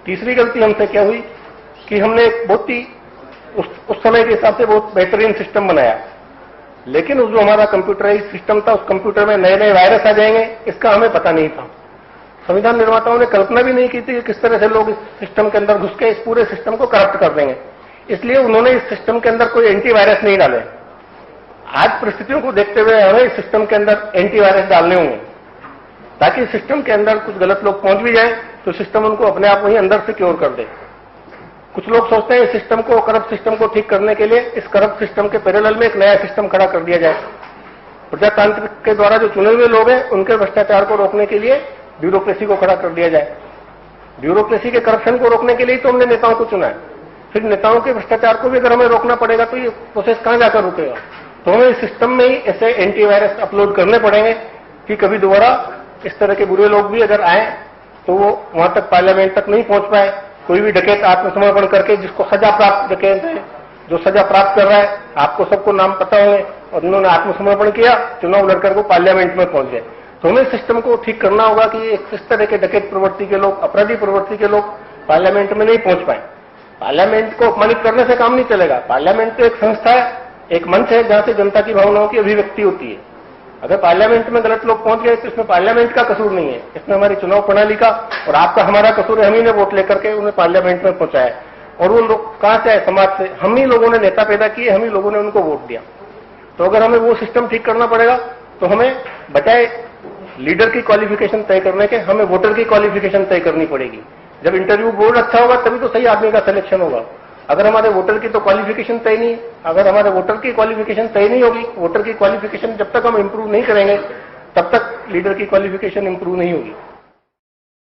तीसरी गलती हमसे क्या हुई कि हमने एक बहुत ही उस समय के हिसाब से बहुत बेहतरीन सिस्टम बनाया, लेकिन उस जो हमारा कंप्यूटराइज सिस्टम था, उस कंप्यूटर में नए नए वायरस आ जाएंगे, इसका हमें पता नहीं था। संविधान निर्माताओं ने कल्पना भी नहीं की थी कि किस तरह से लोग इस सिस्टम के अंदर घुस के इस पूरे सिस्टम को करप्ट कर देंगे। इसलिए उन्होंने इस सिस्टम के अंदर कोई एंटीवायरस नहीं डाले। आज परिस्थितियों को देखते हुए हमें इस सिस्टम के अंदर एंटीवायरस डालने होंगे, ताकि सिस्टम के अंदर कुछ गलत लोग पहुंच भी जाए तो सिस्टम उनको अपने आप वहीं अंदर से क्योर कर दे। कुछ लोग सोचते हैं इस सिस्टम को, करप्ट सिस्टम को ठीक करने के लिए इस करप्ट सिस्टम के पैरेलल में एक नया सिस्टम खड़ा कर दिया जाए। प्रजातांत्रिक के द्वारा जो चुने हुए लोग हैं उनके भ्रष्टाचार को रोकने के लिए ब्यूरोक्रेसी को खड़ा कर दिया जाए। ब्यूरोक्रेसी के करप्शन को रोकने के लिए तो हमने नेताओं को चुना है, फिर नेताओं के भ्रष्टाचार को भी अगर हमें रोकना पड़ेगा तो ये प्रोसेस कहां जाकर रुकेगा। तो हमें इस सिस्टम में ही ऐसे एंटीवायरस अपलोड करने पड़ेंगे कि कभी दोबारा इस तरह के बुरे लोग भी अगर आए तो वो वहां तक पार्लियामेंट तक नहीं पहुंच पाए। कोई भी डकैत आत्मसमर्पण करके, जिसको सजा प्राप्त डकैत है, जो सजा प्राप्त कर रहा है, आपको सबको नाम पता होंगे, और उन्होंने आत्मसमर्पण किया, चुनाव लड़कर वो पार्लियामेंट में पहुंच गए। तो हमें सिस्टम को ठीक करना होगा कि इस तरह के डकैत प्रवृत्ति के लोग, अपराधी प्रवृत्ति के लोग पार्लियामेंट में नहीं पहुंच पाए। पार्लियामेंट को अपमानित करने से काम नहीं चलेगा। पार्लियामेंट तो एक संस्था है, एक मंच है जहां से जनता की भावनाओं की अभिव्यक्ति होती है। अगर पार्लियामेंट में गलत लोग पहुंच गए तो इसमें पार्लियामेंट का कसूर नहीं है, इसमें हमारी चुनाव प्रणाली का और आपका हमारा कसूर है। हम ही ने वोट लेकर के उन्हें पार्लियामेंट में पहुंचाया, और वो लोग कहां से आए? समाज से। हम ही लोगों ने नेता पैदा किए, हम ही लोगों ने उनको वोट दिया। तो अगर हमें वो सिस्टम ठीक करना पड़ेगा तो हमें बजाय लीडर की क्वालिफिकेशन तय करने के हमें वोटर की क्वालिफिकेशन तय करनी पड़ेगी। जब इंटरव्यू बोर्ड अच्छा होगा तभी तो सही आदमी का सिलेक्शन होगा। अगर हमारे वोटर की तो क्वालिफिकेशन तय नहीं, अगर हमारे वोटर की क्वालिफिकेशन तय नहीं होगी, वोटर की क्वालिफिकेशन जब तक हम इंप्रूव नहीं करेंगे तब तक लीडर की क्वालिफिकेशन इंप्रूव नहीं होगी।